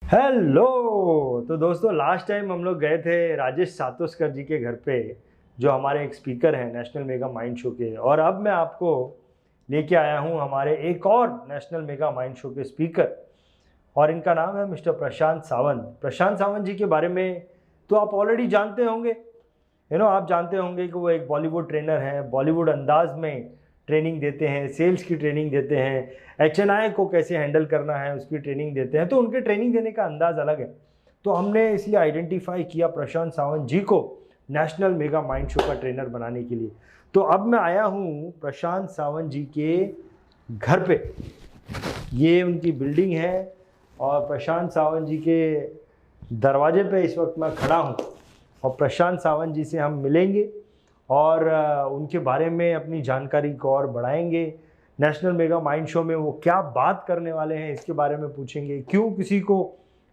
Hello. तो दोस्तों last time हम लोग गए थे राजेश सातोस्कर जी के घर पे, जो हमारे एक स्पीकर हैं नेशनल मेगा माइंड शो के। और अब मैं आपको लेके आया हूँ हमारे एक और नेशनल मेगा माइंड शो के स्पीकर, और इनका नाम है मिस्टर प्रशांत सावंत। प्रशांत सावंत जी के बारे में तो आप ऑलरेडी जानते होंगे। आप जानते होंगे कि वो एक बॉलीवुड ट्रेनर हैं, बॉलीवुड अंदाज में ट्रेनिंग देते हैं, सेल्स की ट्रेनिंग देते हैं, HNI को कैसे हैंडल करना है उसकी ट्रेनिंग देते हैं। तो उनके ट्रेनिंग देने का अंदाज अलग है। तो हमने इसलिए आइडेंटिफाई किया प्रशांत सावंत जी को नेशनल मेगा माइंड शो का ट्रेनर बनाने के लिए। तो अब मैं आया हूँ प्रशांत सावंत जी के घर पे। ये उनकी बिल्डिंग है और प्रशांत सावंत जी के दरवाजे पे इस वक्त मैं खड़ा हूँ, और प्रशांत सावंत जी से हम मिलेंगे और उनके बारे में अपनी जानकारी को और बढ़ाएंगे। नेशनल मेगा माइंड शो में वो क्या बात करने वाले हैं इसके बारे में पूछेंगे। क्यों किसी को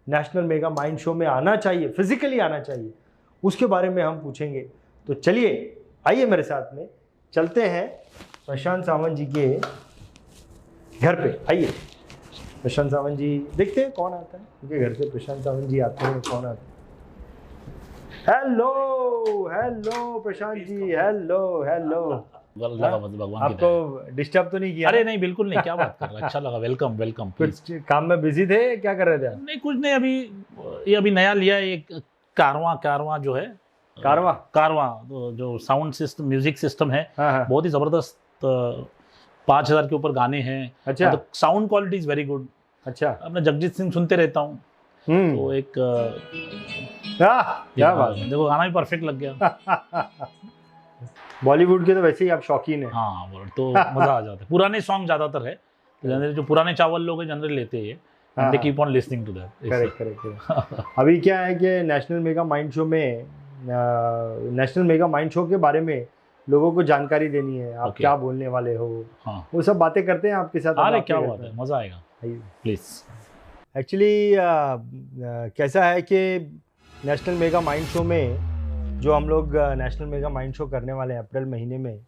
नेशनल मेगा माइंड शो में आना चाहिए, फिजिकली आना चाहिए, उसके बारे में हम पूछेंगे। तो चलिए आइए मेरे साथ में चलते हैं प्रशांत सावंत जी के घर पे। आइए प्रशांत सावंत जी, देखते हैं कौन आता है उनके घर से। प्रशांत सावंत जी आते हैं, कौन आता है? Hello hello Prashant ji, hello hello. लगा मतलब भगवान की दया। आपको डिस्टर्ब तो नहीं किया? अरे नहीं, बिल्कुल नहीं, क्या बात कर रहा है, अच्छा लगा। Welcome welcome. कुछ काम में बिजी थे, क्या कर रहे थे आप? नहीं कुछ नहीं, अभी नया लिया है एक कारवां जो है। कारवां तो जो साउंड सिस्टम, म्यूजिक सिस्टम है। हाँ हाँ। बहुत ही जबरदस्त। 5,000 के ऊपर गाने हैं। अच्छा। मतलब sound quality is very good. अच्छा। अब मैं जगजीत सिंह सुनते रहता हूँ, तो एक क्या बात है। देखो गाना भी परफेक्ट लग गया। बॉलीवुड के तो वैसे ही आप शौकीन हैं। हाँ तो मजा आ जाता है। पुराने सॉन्ग ज्यादातर है, जनरली जो पुराने चावल लोग हैं जनरली लेते हैं ये, हाँ, they keep on listening to that. Correct correct. अभी क्या है कि नेशनल मेगा माइंड शो में, नेशनल मेगा माइंड शो के बारे में लोगों को जानकारी देनी है। आप क्या बोलने वाले हो, हाँ वो सब बातें करते हैं आपके साथ। अरे क्या बात है, मजा आएगा, प्लीज। एक्चुअली कैसा है कि नेशनल मेगा माइंड शो में, जो हम लोग नेशनल मेगा माइंड शो करने वाले हैं अप्रैल महीने में,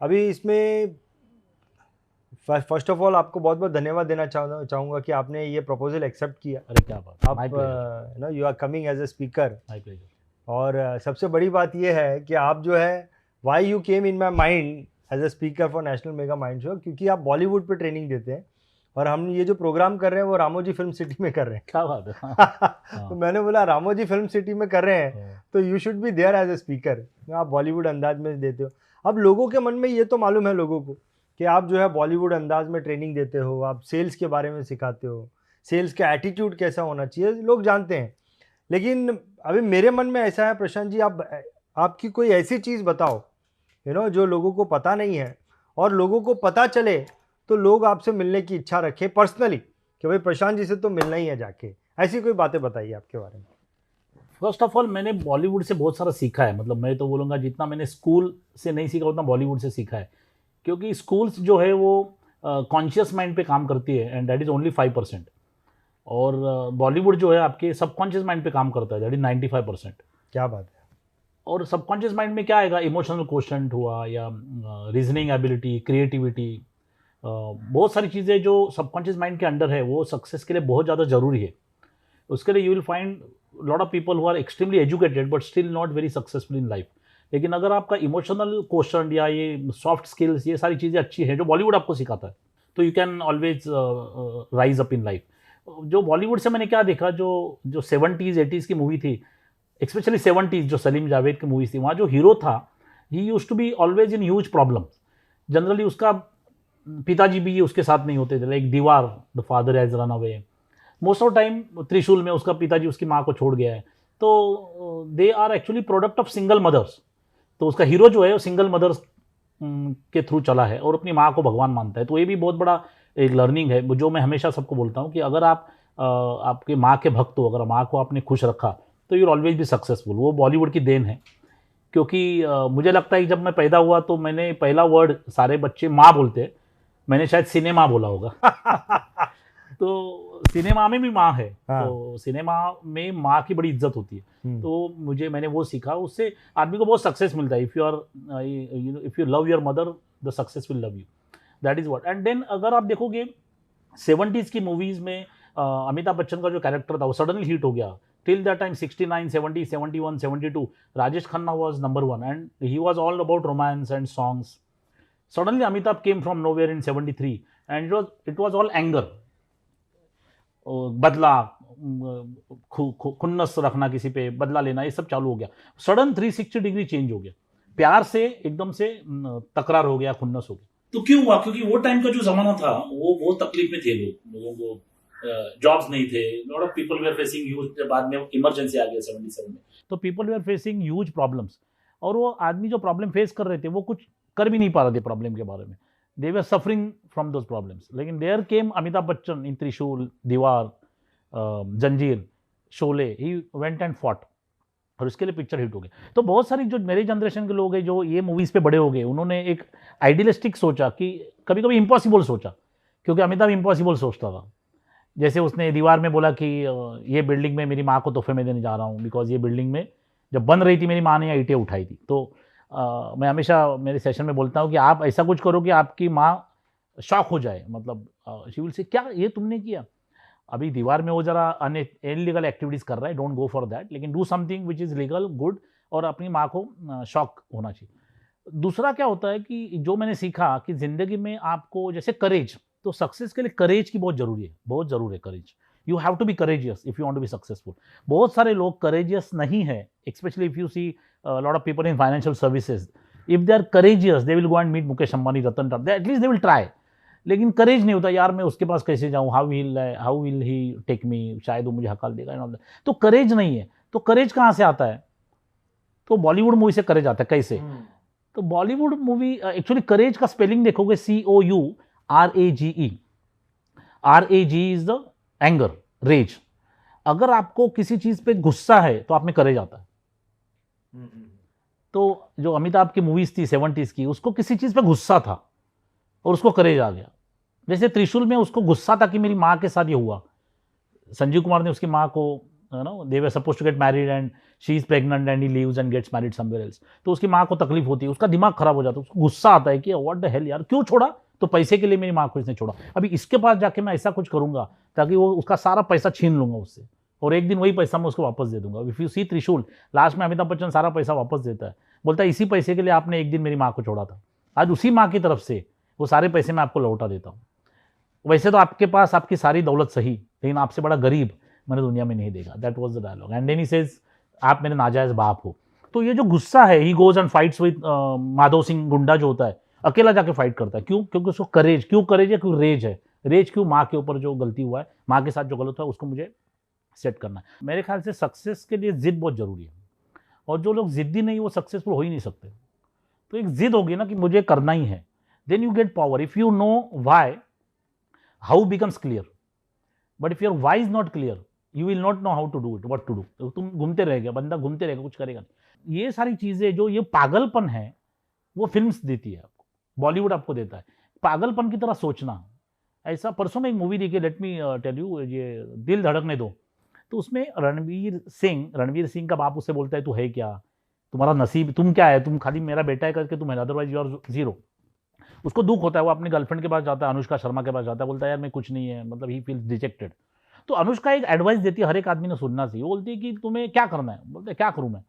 अभी इसमें फर्स्ट ऑफ ऑल आपको बहुत बहुत धन्यवाद देना चाहूँगा कि आपने ये प्रपोजल एक्सेप्ट किया। अरे क्या बात, आप you are coming as a speaker. My pleasure. और सबसे बड़ी बात ये है कि आप जो है, why you came in my mind as a speaker for national mega mind show, क्योंकि आप बॉलीवुड पे ट्रेनिंग देते हैं और हम ये जो प्रोग्राम कर रहे हैं वो रामोजी फिल्म सिटी में कर रहे हैं। क्या बात है। तो मैंने बोला रामोजी फिल्म सिटी में कर रहे हैं तो you should be there as a speaker. आप बॉलीवुड अंदाज में देते हो। अब लोगों के मन में ये तो मालूम है लोगों को कि आप जो है बॉलीवुड अंदाज में ट्रेनिंग देते हो, आप सेल्स के बारे में सिखाते हो, सेल्स का एटीट्यूड कैसा होना चाहिए लोग जानते हैं। लेकिन अभी मेरे मन में ऐसा है प्रशांत जी, आपकी कोई ऐसी चीज़ बताओ जो लोगों को पता नहीं है, और लोगों को पता चले तो लोग आपसे मिलने की इच्छा रखें पर्सनली कि भाई प्रशांत जी से तो मिलना ही है जाके। ऐसी कोई बातें बताइए आपके बारे में। फर्स्ट ऑफ ऑल मैंने बॉलीवुड से बहुत सारा सीखा है। मतलब मैं तो बोलूँगा जितना मैंने स्कूल से नहीं सीखा उतना बॉलीवुड से सीखा है, क्योंकि स्कूल्स जो है वो कॉन्शियस माइंड पे काम करती है एंड दैट इज़ ओनली 5%, और बॉलीवुड जो है आपके सबकॉन्शियस माइंड पे काम करता है, दैट इज 95%। क्या बात है। और सबकॉन्शियस माइंड में क्या आएगा, इमोशनल क्वोशंट हुआ या रीजनिंग एबिलिटी, क्रिएटिविटी, बहुत सारी चीज़ें जो सबकॉन्शियस माइंड के अंडर है वो सक्सेस के लिए बहुत ज़्यादा ज़रूरी है। उसके लिए you will find lot of people who are extremely educated but still not very successful in life. लेकिन अगर आपका इमोशनल क्वोशंट या ये सॉफ्ट स्किल्स, ये सारी चीज़ें अच्छी हैं जो बॉलीवुड आपको सिखाता है, तो you can always rise up in life. जो बॉलीवुड से मैंने क्या देखा, जो 70s 80s की मूवी थी, स्पेशली 70s जो सलीम जावेद की मूवीज थी, वहाँ जो हीरो था he used to be always in huge problem. Generally उसका पिताजी भी उसके साथ नहीं होते थे, लाइक दीवार, the father has run away. Most of time त्रिशूल में उसका पिताजी उसकी माँ को छोड़ गया है। तो they are actually product of single mothers. तो उसका हीरो जो है वो सिंगल मदर्स के थ्रू चला है और अपनी माँ को भगवान मानता है। तो ये भी बहुत बड़ा एक लर्निंग है जो मैं हमेशा सबको बोलता हूँ कि अगर आप आपके माँ के भक्त हो, अगर माँ को आपने खुश रखा तो यू ऑलवेज भी सक्सेसफुल। वो बॉलीवुड की देन है, क्योंकि मुझे लगता है कि जब मैं पैदा हुआ तो मैंने पहला वर्ड, सारे बच्चे माँ बोलते हैं, मैंने शायद सिनेमा बोला होगा। तो सिनेमा में भी माँ है। हाँ। तो सिनेमा में माँ की बड़ी इज्जत होती है। तो मैंने वो सीखा, उससे आदमी को बहुत सक्सेस मिलता है। If you love your mother, the success will love you, that is what. And then अगर आप देखोगे 70s की मूवीज में अमिताभ बच्चन का जो कैरेक्टर था वो सडनली हिट हो गया. Till that time 69, 70, 71, 72 Rajesh Khanna was number one and he was all about romance and songs. Suddenly Amitabh came from nowhere in 73 and it was all anger. बदला, खुन्नस रखना किसी पे, बदला लेना, ये सब चालू हो गया. सडन 360 डिग्री चेंज हो गया. प्यार से एकदम से तकरार हो गया, खुन्नस हो गया. तो क्यों हुआ? क्योंकि वो टाइम का जो जमाना था वो तकलीफ में थे लोगों को जॉब्स नहीं थे. Lot of people were facing huge, बाद में इमरजेंसी आ गया 77 में. तो people were facing huge problems, और वो आदमी जो प्रॉब्लम फेस कर रहे थे वो कुछ कर भी नहीं पा रहे थे प्रॉब्लम के बारे में. They were suffering from those problems. लेकिन there came Amitabh Bachchan in Trishul, Deewar, Zanjeer, Sholay. He went and fought और उसके लिए पिक्चर हिट हो गई. तो बहुत सारी जो मेरे जनरेशन के लोग हैं जो ये मूवीज़ पे बड़े हो गए, उन्होंने एक आइडियलिस्टिक सोचा, कि कभी कभी इम्पॉसिबल सोचा, क्योंकि अमिताभ इम्पॉसिबल सोचता था. जैसे उसने दीवार में बोला कि ये बिल्डिंग में मेरी माँ को तोहफे में देने जा रहा हूँ, बिकॉज ये बिल्डिंग में जब बन रही थी मेरी माँ ने यहाँ ईंटें उठाई थी. तो मैं हमेशा मेरे सेशन में बोलता हूँ कि आप ऐसा कुछ करो कि आपकी माँ शॉक हो जाए. मतलब शी विल से क्या ये तुमने किया. अभी दीवार में वो जरा इनलीगल एक्टिविटीज़ कर रहा है, डोंट गो फॉर दैट, लेकिन do something which is legal, good, और अपनी माँ को शॉक होना चाहिए. दूसरा क्या होता है कि जो मैंने सीखा कि ज़िंदगी में आपको जैसे करेज, तो सक्सेस के लिए करेज की बहुत ज़रूरी है, बहुत ज़रूरी है courage. You have to be courageous if you want to be successful. बहुत सारे लोग करेजियस नहीं है, specially if you see lot of people in financial services. If they are courageous they will go and meet Mukesh Ambani, Ratan Tata, at least they will try. लेकिन courage नहीं होता, यार मैं उसके पास कैसे जाऊँ, how will he take me, शायद वो मुझे हकाल देगा एंड ऑल दैट. तो करेज नहीं है. तो करेज कहाँ से आता है? तो बॉलीवुड मूवी से करेज आता है. कैसे? तो बॉलीवुड मूवी एक्चुअली करेज का स्पेलिंग देखोगे COURAGE. RAG is the anger, rage. अगर आपको किसी चीज पे गुस्सा है तो आप में करेज आता है. तो जो अमिताभ की मूवीज थी 70s की, उसको किसी चीज पे गुस्सा था और उसको करेज आ गया. जैसे त्रिशूल में उसको गुस्सा था कि मेरी माँ के साथ ये हुआ. संजीव कुमार ने उसकी माँ को, they were suppose to get married and she is pregnant and he leaves and gets married somewhere else. तो उसकी माँ को तकलीफ होती है, उसका दिमाग खराब हो जाता है, उसको गुस्सा आता है कि व्हाट द हेल यार, क्यों छोड़ा? तो पैसे के लिए मेरी माँ को इसने छोड़ा. अभी इसके पास जाके मैं ऐसा कुछ करूंगा ताकि वो उसका सारा पैसा छीन लूंगा उससे, और एक दिन वही पैसा मैं उसको वापस दे दूंगा. इफ यू सी त्रिशूल, लास्ट में अमिताभ बच्चन सारा पैसा वापस देता है, बोलता है इसी पैसे के लिए आपने एक दिन मेरी माँ को छोड़ा था, आज उसी माँ की तरफ से वो सारे पैसे मैं आपको लौटा देता हूँ. वैसे तो आपके पास आपकी सारी दौलत सही, लेकिन आपसे बड़ा गरीब मैंने दुनिया में नहीं देखा. That was the dialogue. And then he says आप मेरे नाजायज बाप हो. तो ये जो गुस्सा है, he goes and fights with Madhav Singh गुंडा जो होता है, अकेला जाके फाइट करता है. क्यों? क्योंकि उसको करेज. क्यों करेज है? क्यों रेज है. रेज क्यों? माँ के ऊपर जो गलती हुआ है, माँ के साथ जो गलत हुआ है, उसको मुझे सेट करना है. मेरे ख्याल से सक्सेस के लिए जिद बहुत जरूरी है, और जो लोग जिद्दी नहीं वो सक्सेसफुल हो ही नहीं सकते. तो एक जिद होगी ना कि मुझे करना ही है, then you get power. If you know why, how becomes clear. But if your why is not clear, you will not know how to do it, what to do. तुम घूमते रहेगा, बंदा घूमते रहेगा, कुछ करेगा नहीं. ये सारी चीजें जो ये पागलपन है वो फिल्म्स देती है आपको, बॉलीवुड आपको देता है. पागलपन की तरह सोचना. ऐसा परसों में एक मूवी देखी, लेट मी टेल यू, ये दिल धड़कने दो. तो उसमें रणवीर सिंह का बाप उससे बोलता है तू है क्या, तुम्हारा नसीब, तुम क्या है, तुम खाली मेरा बेटा है करके तुम है, अदरवाइज यू आर जीरो. उसको दुख होता है, वो अपनी गर्लफ्रेंड के पास जाता है, अनुष्का शर्मा के पास जाता है, बोलता है यार मैं कुछ नहीं है, मतलब ही फील्स रिजेक्टेड. तो अनुष्का एक एडवाइस देती है, हर एक आदमी ने सुनना चाहिए. वो बोलती है कि तुम्हें क्या करना है. बोलते क्या करूं मैं.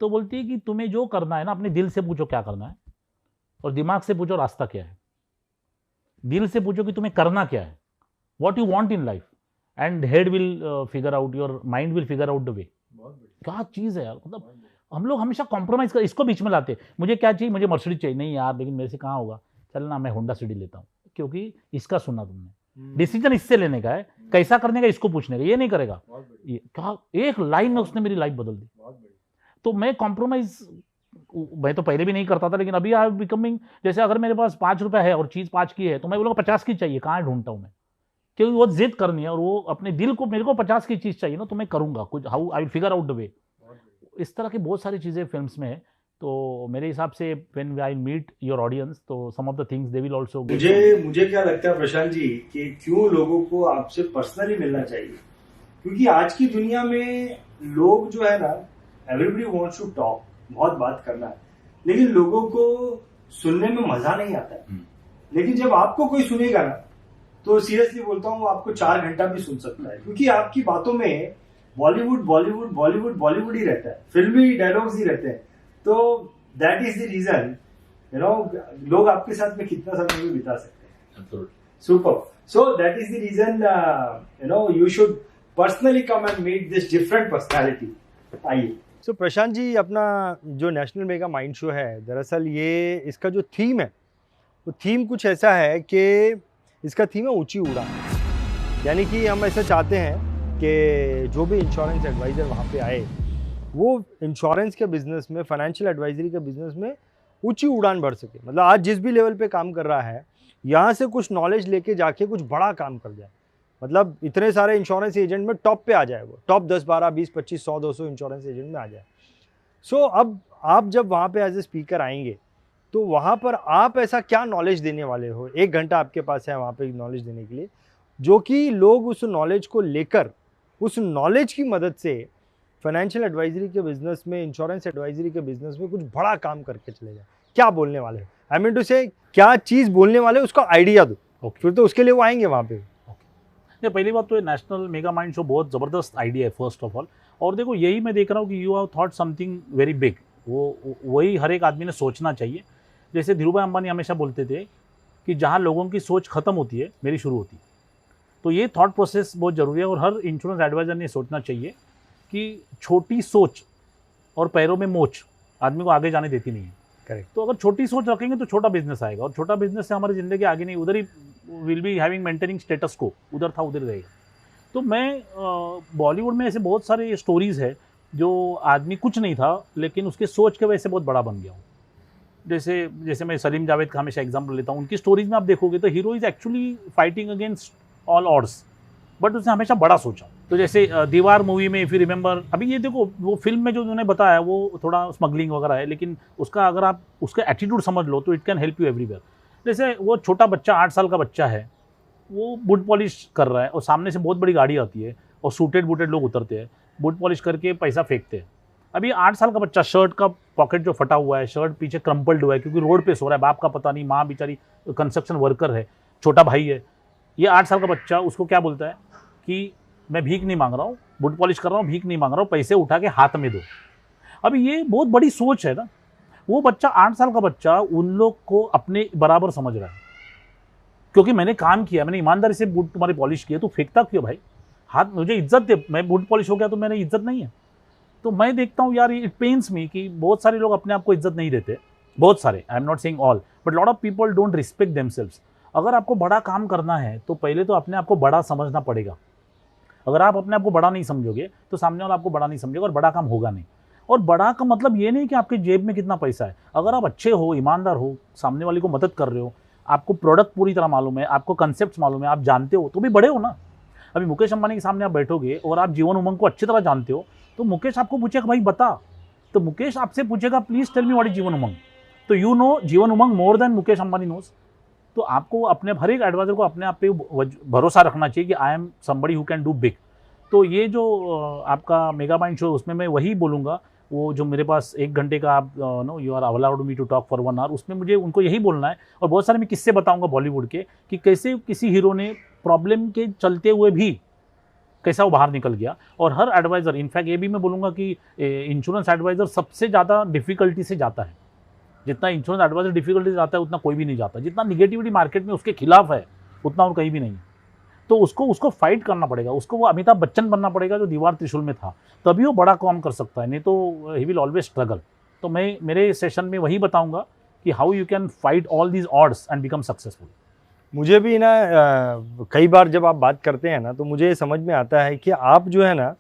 तो बोलती है कि तुम्हें जो करना है ना, अपने दिल से पूछो क्या करना है, और दिमाग से पूछो रास्ता क्या है. दिल से पूछो कि तुम्हें करना क्या है, what you want in life, and head will figure out, your mind will figure out the way. क्या चीज़ है यार. मतलब हम लोग हमेशा कॉम्प्रोमाइज कर, इसको बीच में लाते. मुझे क्या चाहिए, मुझे मर्सिडीज चाहिए. नहीं यार, लेकिन मेरे से कहाँ होगा, चल ना मैं होंडा सिटी लेता हूँ, क्योंकि इसका सुना तुमने. डिसीजन इससे लेने का है, कैसा करने का इसको पूछने का, ये नहीं करेगा. ये क्या एक लाइन में उसने मेरी लाइफ बदल दी. तो मैं कॉम्प्रोमाइज, मैं तो पहले भी नहीं करता था, लेकिन अभी आई एम बिकमिंग, जैसे अगर मेरे पास 5 रुपये है और चीज़ 5 की है, तो मैं बोलूँगा 50 की चाहिए, कहाँ ढूंढता हूँ मैं, क्योंकि वो जिद करनी है, और वो अपने दिल को, मेरे को 50 की चीज़ चाहिए ना, तो मैं करूँगा कुछ, how I will figure out the way. इस तरह की बहुत सारी चीज़ें फिल्म्स में है. तो मेरे हिसाब से when I meet your audience, तो some of the things they will also. मुझे क्या लगता है प्रशांत जी, कि क्यों लोगों को आपसे पर्सनली मिलना चाहिए, क्योंकि आज की दुनिया में लोग जो है ना, एवरीबडी वांट्स टू टॉक, बहुत बात करना है, लेकिन लोगों को सुनने में मजा नहीं आता है. लेकिन जब आपको कोई सुनेगा ना, तो सीरियसली बोलता हूँ वो आपको 4 घंटा भी सुन सकता है, क्योंकि आपकी बातों में बॉलीवुड बॉलीवुड बॉलीवुड बॉलीवुड ही रहता है, फिल्मी डायलॉग्स ही रहते हैं। तो दैट इज द रीजन लोग आपके साथ में कितना समय भी बिता सकते हैं। Super. So that is the reason you should personally come and meet this different personality. आइए। सो प्रशांत जी, अपना जो नेशनल मेगा माइंड शो है, दरअसल ये इसका जो थीम है वो थीम कुछ ऐसा है कि इसका थीम है ऊंची उड़ान। यानी कि हम ऐसा चाहते हैं कि जो भी इंश्योरेंस एडवाइज़र वहाँ पे आए वो इंश्योरेंस के बिज़नेस में, फाइनेंशियल एडवाइजरी के बिज़नेस में ऊंची उड़ान भर सके। मतलब आज जिस भी लेवल पे काम कर रहा है, यहाँ से कुछ नॉलेज लेके जाके कुछ बड़ा काम कर जाए। मतलब इतने सारे इंश्योरेंस एजेंट में टॉप पे आ जाए, वो टॉप 10, 12, 20, 25, 100, 200 इंश्योरेंस एजेंट में आ जाए। सो अब आप जब वहाँ पे एज ए स्पीकर आएंगे तो वहाँ पर आप ऐसा क्या नॉलेज देने वाले हो? 1 घंटा आपके पास है वहाँ पे नॉलेज देने के लिए, जो कि लोग उस नॉलेज को लेकर, उस नॉलेज की मदद से फाइनेंशियल एडवाइजरी के बिजनेस में, इंश्योरेंस एडवाइजरी के बिजनेस में कुछ बड़ा काम करके चले जाए। क्या बोलने वाले हो? आई मीन टू से क्या चीज़ बोलने वाले हो उसका आइडिया दो। फिर तो उसके लिए वो आएंगे वहाँ पे। ये पहली बात तो नेशनल मेगा माइंड शो बहुत ज़बरदस्त आइडिया है फर्स्ट ऑफ ऑल। और देखो यही मैं देख रहा हूँ कि you have thought something very big. वही हर एक आदमी ने सोचना चाहिए। जैसे धीरू भाई अंबानी हमेशा बोलते थे कि जहाँ लोगों की सोच खत्म होती है मेरी शुरू होती है। तो ये थॉट प्रोसेस बहुत ज़रूरी है और हर इंश्योरेंस एडवाइज़र ने सोचना चाहिए कि छोटी सोच और पैरों में मोच आदमी को आगे जाने देती नहीं है। करेक्ट। तो अगर छोटी सोच रखेंगे तो छोटा बिजनेस आएगा, और छोटा बिजनेस से हमारी ज़िंदगी आगे नहीं, उधर he will be having maintaining status को, उधर था उधर रहेगा। तो मैं बॉलीवुड में ऐसे बहुत सारे स्टोरीज़ है जो आदमी कुछ नहीं था लेकिन उसके सोच के वजह से बहुत बड़ा बन गया हूँ। जैसे मैं सलीम जावेद का हमेशा एग्जाम्पल लेता हूँ। उनकी स्टोरीज में आप देखोगे तो hero is actually fighting against all odds, but उसने हमेशा बड़ा सोचा। तो जैसे दीवार मूवी में इफ़ यू रिमेंबर, अभी ये देखो वो फिल्म में जो उन्होंने बताया वो थोड़ा स्मगलिंग वगैरह है, लेकिन उसका अगर आप उसका एटीट्यूड समझ लो तो it can help you everywhere. जैसे वो छोटा बच्चा 8 साल का बच्चा है, वो बूट पॉलिश कर रहा है और सामने से बहुत बड़ी गाड़ी आती है और सूटेड बूटेड लोग उतरते हैं, बूट पॉलिश करके पैसा फेंकते हैं। अभी 8 साल का बच्चा, शर्ट का पॉकेट जो फटा हुआ है, शर्ट पीछे क्रम्पल्ड हुआ है क्योंकि रोड पे सो रहा है, बाप का पता नहीं, माँ बेचारी कंस्ट्रक्शन वर्कर है, छोटा भाई है। ये 8 साल का बच्चा उसको क्या बोलता है कि मैं भीख नहीं मांग रहा हूँ, बूट पॉलिश कर रहा हूँ, भीख नहीं मांग रहा हूँ, पैसे उठा के हाथ में दो। अभी ये बहुत बड़ी सोच है ना। वो बच्चा 8 साल का बच्चा उन लोग को अपने बराबर समझ रहा है क्योंकि मैंने काम किया, मैंने ईमानदारी से बूट तुम्हारी पॉलिश किया, तो फेंकता क्यों भाई? हाथ, मुझे इज्जत दे, मैं बूट पॉलिश हो गया तो मैंने इज्जत नहीं है। तो मैं देखता हूँ यार, इट पेन्स मी कि बहुत सारे लोग अपने आप को इज्जत नहीं देते, बहुत सारे, I am not saying all, but lot of people don't respect themselves. अगर आपको बड़ा काम करना है तो पहले तो अपने आप को बड़ा समझना पड़ेगा। अगर आप अपने आप को बड़ा नहीं समझोगे तो सामने वाला आपको बड़ा नहीं समझेगा और बड़ा काम होगा नहीं। और बड़ा का मतलब ये नहीं कि आपके जेब में कितना पैसा है। अगर आप अच्छे हो, ईमानदार हो, सामने वाले को मदद कर रहे हो, आपको प्रोडक्ट पूरी तरह मालूम है, आपको कंसेप्ट मालूम है, आप जानते हो, तो भी बड़े हो ना। अभी मुकेश अंबानी के सामने आप बैठोगे और आप जीवन उमंग को अच्छी तरह जानते हो तो मुकेश आपको पूछेगा भाई बता, तो मुकेश आपसे पूछेगा please tell me what is Jeevan Umang. तो you know Jeevan Umang more than Mukesh Ambani knows. तो आपको अपने हर एक एडवाइजर को अपने आप पे भरोसा रखना चाहिए कि I am somebody who can do big. तो ये जो आपका मेगा माइंड शो, उसमें मैं वही बोलूँगा, वो जो मेरे पास 1 घंटे का आप know you are allowed me to talk for 1 hour, उसमें मुझे उनको यही बोलना है। और बहुत सारे मैं किस्से बताऊंगा बॉलीवुड के कि कैसे किसी हीरो ने प्रॉब्लम के चलते हुए भी कैसा वो बाहर निकल गया। और हर एडवाइज़र, इनफैक्ट ये भी मैं बोलूँगा कि इंश्योरेंस एडवाइज़र सबसे ज़्यादा डिफ़िकल्टी से जाता है। जितना इंश्योरेंस एडवाइज़र डिफ़िकल्टी से जाता है उतना कोई भी नहीं जाता। जितना निगेटिविटी मार्केट में उसके खिलाफ है उतना और कहीं भी नहीं। तो उसको फाइट करना पड़ेगा, उसको वो अमिताभ बच्चन बनना पड़ेगा जो दीवार त्रिशूल में था, तभी वो बड़ा काम कर सकता है, नहीं तो ही विल ऑलवेज स्ट्रगल। तो मैं मेरे सेशन में वही बताऊंगा कि how you can fight all these odds and become successful. मुझे भी ना कई बार जब आप बात करते हैं ना तो मुझे समझ में आता है कि आप जो है ना,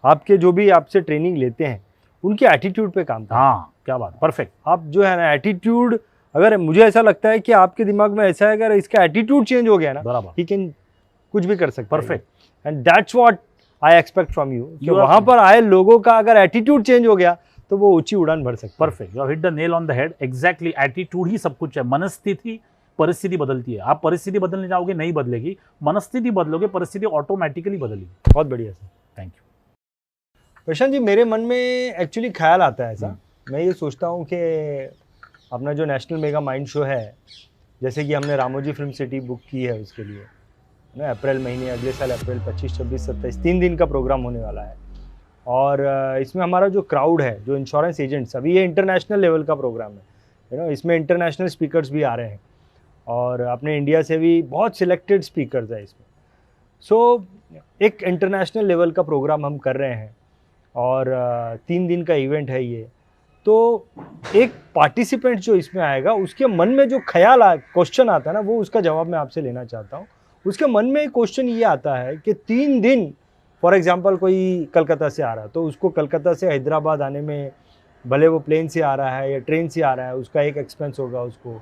आपके जो भी आपसे ट्रेनिंग लेते हैं उनके एटीट्यूड पे काम करते हैं। हाँ, क्या बात, परफेक्ट। आप जो है ना एटीट्यूड, अगर मुझे ऐसा लगता है कि आपके दिमाग में ऐसा है, अगर इसका एटीट्यूड चेंज हो गया ना, बराबर, ही कैन कुछ भी कर सकता है। Perfect. And that's what I expect from you, कि You are- वहां पर आए लोगों का अगर एटीट्यूड चेंज हो गया तो वो ऊंची उड़ान भर सकते हैं। Perfect, you hit the nail on the head. Exactly, attitude ही सब कुछ है। मनस्थिति परिस्थिति बदलती है। आप परिस्थिति बदलने जाओगे नहीं बदलेगी, मनस्थिति बदलोगे परिस्थिति ऑटोमेटिकली बदलेगी। बहुत बढ़िया sir, thank you. Prashant ji, मेरे मन में एक्चुअली ख्याल आता है ऐसा, मैं ये सोचता हूँ कि अपना जो नेशनल मेगा माइंड शो है, जैसे कि हमने रामोजी फिल्म सिटी बुक की है उसके लिए, ना, अप्रैल महीने, अगले साल अप्रैल 25, 26, 27 3 दिन का प्रोग्राम होने वाला है। और इसमें हमारा जो क्राउड है, जो इंश्योरेंस एजेंट्स, अभी ये इंटरनेशनल लेवल का प्रोग्राम है, इसमें इंटरनेशनल स्पीकर्स भी आ रहे हैं और अपने इंडिया से भी बहुत सिलेक्टेड स्पीकर्स हैं इसमें। सो एक इंटरनेशनल लेवल का प्रोग्राम हम कर रहे हैं और 3 दिन का इवेंट है ये। तो एक पार्टिसिपेंट जो इसमें आएगा, उसके मन में जो ख्याल क्वेश्चन आता है ना, वो उसका जवाब मैं आपसे लेना चाहता हूँ। उसके मन में एक क्वेश्चन ये आता है कि 3 दिन, फॉर एग्जांपल कोई कलकत्ता से आ रहा है, तो उसको कलकत्ता से हैदराबाद आने में, भले वो प्लेन से आ रहा है या ट्रेन से आ रहा है, उसका एक एक्सपेंस होगा उसको।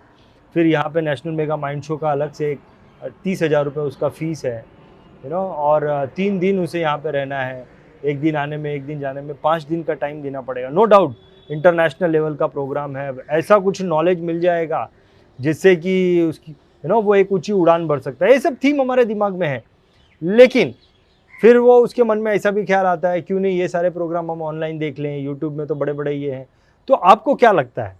फिर यहाँ पे नेशनल मेगा माइंड शो का अलग से 30,000 रुपये उसका फ़ीस है, और 3 दिन उसे यहाँ पे रहना है, 1 दिन आने में 1 दिन जाने में, 5 दिन का टाइम देना पड़ेगा। नो डाउट इंटरनेशनल लेवल का प्रोग्राम है, ऐसा कुछ नॉलेज मिल जाएगा जिससे कि उसकी वो एक ऊंची उड़ान भर सकता है। ये सब थीम हमारे दिमाग में है, लेकिन फिर वो उसके मन में ऐसा भी ख्याल आता है, क्यों नहीं ये सारे प्रोग्राम हम ऑनलाइन देख लें, यूट्यूब में तो बड़े बड़े ये हैं। तो आपको क्या लगता है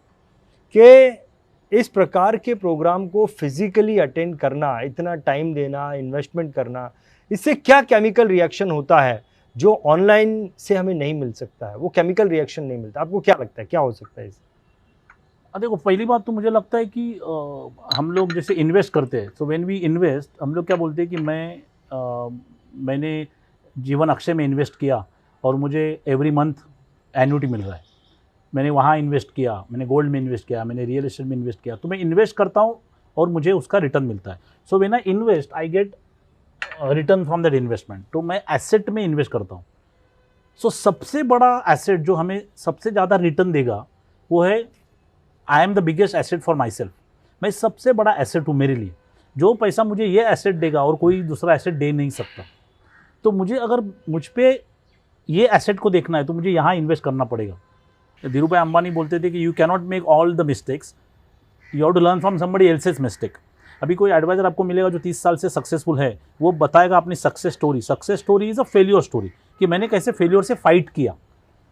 कि इस प्रकार के प्रोग्राम को फिजिकली अटेंड करना, इतना टाइम देना, इन्वेस्टमेंट करना, इससे क्या केमिकल रिएक्शन होता है जो ऑनलाइन से हमें नहीं मिल सकता है? वो केमिकल रिएक्शन नहीं मिलता। आपको क्या लगता है क्या हो सकता है इससे? देखो, पहली बात तो मुझे लगता है कि हम लोग जैसे इन्वेस्ट करते हैं, सो व्हेन वी इन्वेस्ट, हम लोग क्या बोलते हैं कि मैंने जीवन अक्षय में इन्वेस्ट किया और मुझे एवरी मंथ एन्युटी मिल रहा है। मैंने वहाँ इन्वेस्ट किया, मैंने गोल्ड में इन्वेस्ट किया, मैंने रियल एस्टेट में इन्वेस्ट किया, तो मैं इन्वेस्ट करता हूँ और मुझे उसका रिटर्न मिलता है। So when I invest I get return from that investment. तो मैं एसेट में इन्वेस्ट करता हूँ। सो सबसे बड़ा एसेट जो हमें सबसे ज़्यादा रिटर्न देगा वो है, I am the biggest asset for my self. मैं सबसे बड़ा एसेट हूँ मेरे लिए। जो पैसा मुझे ये एसेट देगा और कोई दूसरा एसेट दे नहीं सकता। तो मुझे अगर मुझ पे ये एसेट को देखना है तो मुझे यहाँ इन्वेस्ट करना पड़ेगा। धीरू भाई अंबानी बोलते थे कि you cannot make all the mistakes, you have to learn from somebody else's mistake. अभी कोई एडवाइजर आपको मिलेगा जो 30 साल से सक्सेसफुल है, वो बताएगा अपनी success story. Success story is a failure story, कि मैंने कैसे फेल्योर से फाइट किया।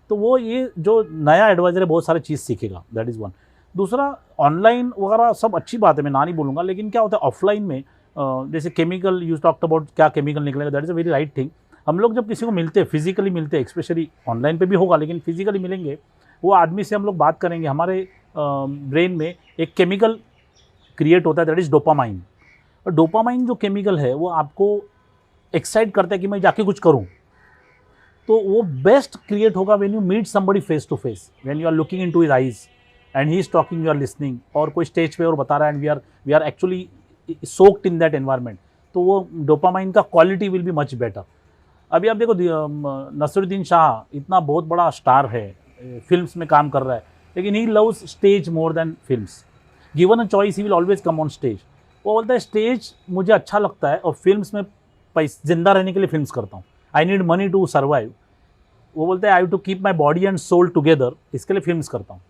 तो वो ये जो नया एडवाइजर है बहुत सारी चीज़ सीखेगा, दैट इज़ वन। दूसरा, ऑनलाइन वगैरह सब अच्छी बात है, मैं ना नहीं बोलूँगा, लेकिन क्या होता है ऑफलाइन में, जैसे केमिकल यूज टॉक्ट अबाउट, क्या केमिकल निकलेगा, that is a very right thing. हम लोग जब किसी को मिलते हैं, फिजिकली मिलते हैं, स्पेशली ऑनलाइन पे भी होगा, लेकिन फिजिकली मिलेंगे, वो आदमी से हम लोग बात करेंगे, हमारे ब्रेन में एक केमिकल क्रिएट होता है, दैट इज़ डोपामाइन। और डोपामाइन जो केमिकल है वो आपको एक्साइट करता है कि मैं जाके कुछ करूं। तो वो बेस्ट क्रिएट होगा when you meet somebody face to face, when you are looking into his eyes and he is talking, you are listening, और कोई स्टेज पे और बता रहा है and we are actually soaked in that environment. तो वो डोपामाइन का quality will be much better. अभी आप देखो, नसीरुद्दीन शाह इतना बहुत बड़ा स्टार है, फिल्म्स में काम कर रहा है, लेकिन he loves stage more than films. Given a choice he will always come on stage. वो बोलता है स्टेज मुझे अच्छा लगता है और फिल्म्स में जिंदा रहने के लिए फिल्म्स करता हूँ, I need money to survive. वो बोलता है I have to keep my body and soul together, इसके लिए फिल्म्स करता हूँ।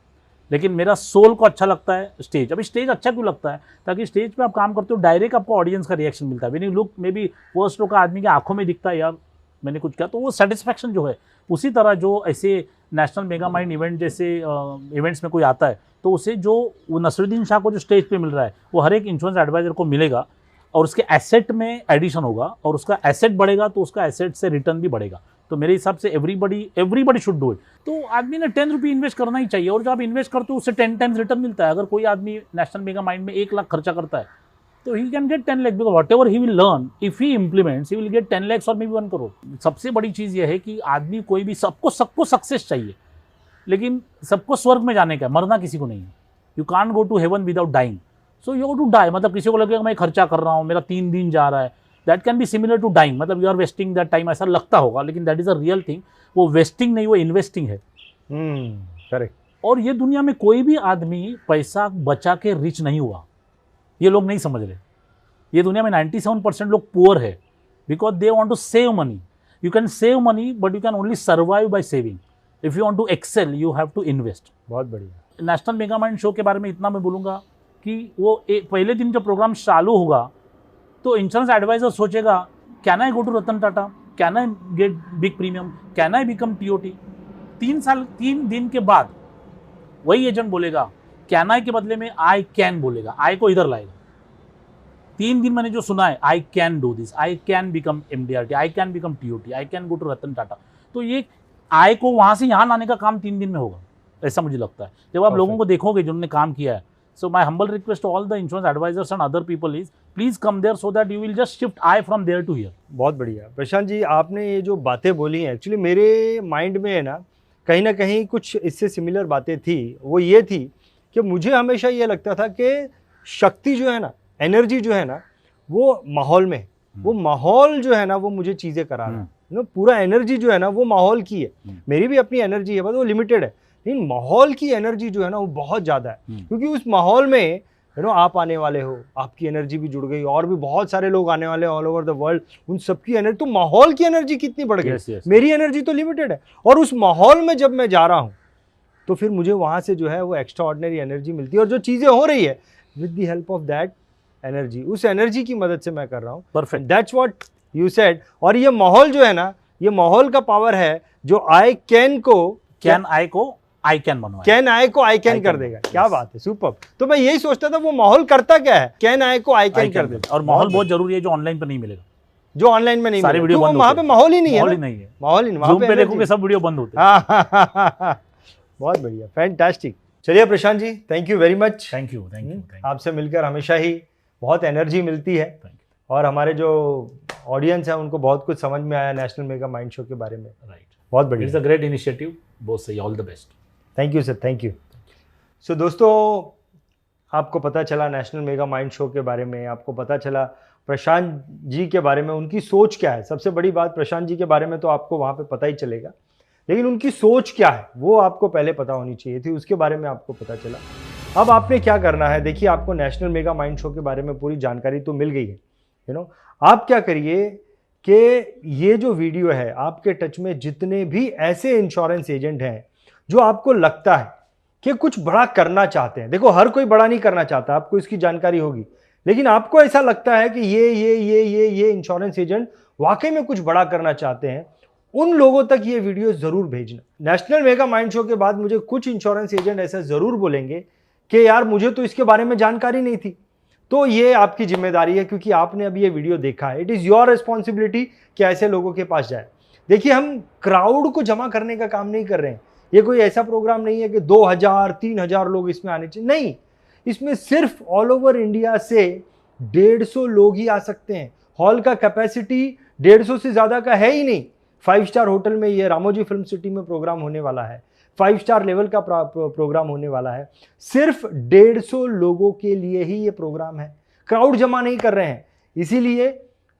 लेकिन मेरा सोल को अच्छा लगता है स्टेज। अभी स्टेज अच्छा क्यों लगता है? ताकि स्टेज पे आप काम करते हो, डायरेक्ट आपको ऑडियंस का रिएक्शन मिलता है। When you look, maybe first row का आदमी की आंखों में दिखता है यार मैंने कुछ किया, तो वो सेटिस्फैक्शन जो है। उसी तरह जो ऐसे नेशनल मेगा माइंड इवेंट जैसे इवेंट्स में कोई आता है, तो उसे जो वो नसीरुद्दीन शाह को जो स्टेज पे मिल रहा है वो हर एक इंश्योरेंस एडवाइजर को मिलेगा, और उसके एसेट में एडिशन होगा, और उसका एसेट बढ़ेगा तो उसका एसेट से रिटर्न भी बढ़ेगा। तो मेरे हिसाब से एवरीबडी शुड डू इट। तो आदमी ने 10 रुपये इन्वेस्ट करना ही चाहिए, और जब आप इन्वेस्ट करते हो उससे 10 टाइम्स रिटर्न मिलता है। अगर कोई आदमी नेशनल मेगा माइंड में 1 लाख खर्चा करता है तो he can get 10 lakh, because what ever he will learn, if he implements he will get 10 lakh और मे बी 1 करोड़। सबसे बड़ी चीज़ यह है कि आदमी कोई भी, सबको सक्सेस चाहिए, लेकिन सबको स्वर्ग में जाने का, मरना किसी को नहीं है। You can't go to heaven without dying, so you have to die. मतलब किसी को लगेगा मैं खर्चा कर रहा हूँ, मेरा 3 दिन जा रहा है, that can be similar to dying, मतलब you are wasting that time, ऐसा लगता होगा, लेकिन that is a real thing. वो वेस्टिंग नहीं, वो इन्वेस्टिंग है। करेक्ट। और ये दुनिया में कोई भी आदमी पैसा बचा के रिच नहीं हुआ, ये लोग नहीं समझ रहे। ये दुनिया में 97% लोग पुअर है, because they want to save money. You can save money but you can only survive by saving. If you want to excel you have to invest. बहुत बढ़िया। नेशनल मेगा माइंड शो के बारे में इतना मैं बोलूँगा कि वो पहले दिन जब प्रोग्राम चालू होगा तो इंश्योरेंस एडवाइजर सोचेगा, can I go to Ratan Tata, can I get big premium, can I become TOT। 3 दिन के बाद वही एजेंट बोलेगा कैन आई के बदले में आई कैन बोलेगा, आई को इधर लाएगा। 3 दिन मैंने जो सुना है, I can do this, I can become MDRT, I can become TOT, I can go to Ratan Tata, तो ये आई को वहां से यहाँ लाने का काम 3 दिन में होगा, ऐसा मुझे लगता है जब आप लोगों को देखोगे जिन्होंने काम किया है। So my humble request to all the insurance advisors and other people is please come there so that you will just shift I from there to here. बहुत बढ़िया प्रशांत जी, आपने ये जो बातें बोली हैं एक्चुअली मेरे माइंड में है ना कहीं कुछ इससे सिमिलर बातें थी। वो ये थी कि मुझे हमेशा ये लगता था कि शक्ति जो है ना, एनर्जी जो है ना, वो माहौल में, वो माहौल जो है ना वो मुझे चीज़ें करा रहा है। पूरा एनर्जी जो है ना वो माहौल की है। मेरी भी अपनी एनर्जी है बस वो लिमिटेड है, लेकिन माहौल की एनर्जी जो है ना वो बहुत ज़्यादा है। क्योंकि उस माहौल में आप आने वाले हो, आपकी एनर्जी भी जुड़ गई, और भी बहुत सारे लोग आने वाले ऑल ओवर द वर्ल्ड, उन सबकी एनर्जी, तो माहौल की एनर्जी कितनी बढ़ गई। मेरी एनर्जी तो लिमिटेड है, और उस माहौल में जब मैं जा रहा हूँ तो फिर मुझे वहाँ से जो है वो एक्स्ट्रा ऑर्डिनरी एनर्जी मिलती है, और जो चीज़ें हो रही है with the help of that energy, उस एनर्जी की मदद से मैं कर रहा हूँ। Perfect, that's what you said. और ये माहौल जो है ना, ये माहौल का पावर है जो आई कैन को आई कैन बनवा, कैन आई को आई कैन कर देगा। क्या बात है, सुपर। तो मैं यही सोचता था वो माहौल करता क्या है, कैन आई को आई कैन कर देगा। और माहौल बहुत जरूरी है जो ऑनलाइन पे नहीं मिलेगा, जो ऑनलाइन में नहीं सारे वीडियो बंद, वहाँ पे माहौल ही नहीं है, माहौल ही नहीं, वहाँ पे देखोगे सब वीडियो बंद होते हैं। बहुत बढ़िया, फैंटास्टिक। चलिए Prashant ji, thank you very much. Thank you. आपसे मिलकर हमेशा ही बहुत एनर्जी मिलती है, और हमारे जो ऑडियंस है उनको बहुत कुछ समझ में आया नेशनल मेगा माइंड शो के बारे में। राइट, बहुत बढ़िया, इट्स अ ग्रेट इनिशिएटिव, बहुत सही, all the best. Thank you sir, thank you. So दोस्तों, आपको पता चला नेशनल मेगा माइंड शो के बारे में, आपको पता चला प्रशांत जी के बारे में, उनकी सोच क्या है। सबसे बड़ी बात, प्रशांत जी के बारे में तो आपको वहाँ पे पता ही चलेगा, लेकिन उनकी सोच क्या है वो आपको पहले पता होनी चाहिए थी, उसके बारे में आपको पता चला। अब आपने क्या करना है, देखिए आपको नेशनल मेगा माइंड शो के बारे में पूरी जानकारी तो मिल गई है, आप क्या करिए कि ये जो वीडियो है, आपके टच में जितने भी ऐसे इंश्योरेंस एजेंट हैं जो आपको लगता है कि कुछ बड़ा करना चाहते हैं, देखो हर कोई बड़ा नहीं करना चाहता, आपको इसकी जानकारी होगी, लेकिन आपको ऐसा लगता है कि ये इंश्योरेंस एजेंट वाकई में कुछ बड़ा करना चाहते हैं, उन लोगों तक ये वीडियो जरूर भेजना। नेशनल मेगा माइंड शो के बाद मुझे कुछ इंश्योरेंस एजेंट ऐसा जरूर बोलेंगे कि यार मुझे तो इसके बारे में जानकारी नहीं थी, तो ये आपकी जिम्मेदारी है, क्योंकि आपने अभी ये वीडियो देखा है। इट इज़ योर रिस्पॉन्सिबिलिटी कि ऐसे लोगों के पास जाए। देखिए, हम क्राउड को जमा करने का काम नहीं कर रहे हैं, ये कोई ऐसा प्रोग्राम नहीं है कि 2000-3000 लोग इसमें आने चाहिए, नहीं, इसमें सिर्फ ऑल ओवर इंडिया से 150 लोग ही आ सकते हैं। हॉल का कैपेसिटी 150 से ज़्यादा का है ही नहीं। 5 स्टार होटल में ये रामोजी फिल्म सिटी में प्रोग्राम होने वाला है, 5 स्टार लेवल का प्रोग्राम होने वाला है, सिर्फ 150 लोगों के लिए ही ये प्रोग्राम है, क्राउड जमा नहीं कर रहे हैं। इसीलिए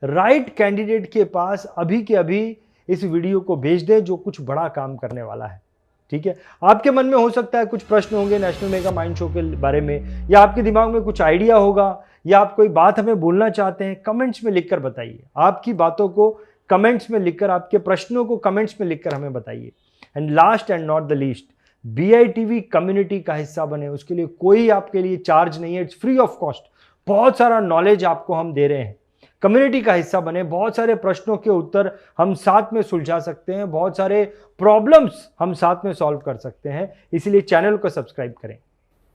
राइट कैंडिडेट के पास अभी के अभी इस वीडियो को भेज दें जो कुछ बड़ा काम करने वाला है। ठीक है, आपके मन में हो सकता है कुछ प्रश्न होंगे नेशनल मेगा माइंड शो के बारे में, या आपके दिमाग में कुछ आइडिया होगा, या आप कोई बात हमें बोलना चाहते हैं, कमेंट्स में लिखकर बताइए। आपकी बातों को कमेंट्स में लिखकर, आपके प्रश्नों को कमेंट्स में लिखकर हमें बताइए। And last and not the least, BITV community का हिस्सा बने, उसके लिए कोई आपके लिए चार्ज नहीं है, इट्स फ्री ऑफ कॉस्ट। बहुत सारा नॉलेज आपको हम दे रहे हैं, कम्युनिटी का हिस्सा बने, बहुत सारे प्रश्नों के उत्तर हम साथ में सुलझा सकते हैं, बहुत सारे प्रॉब्लम्स हम साथ में सॉल्व कर सकते हैं। इसलिए चैनल को सब्सक्राइब करें।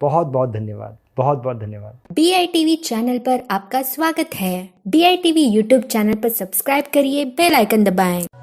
बहुत बहुत धन्यवाद, बहुत बहुत धन्यवाद। BITV चैनल पर आपका स्वागत है। BITV यूट्यूब चैनल पर सब्सक्राइब करिए, बेल आइकन दबाएं।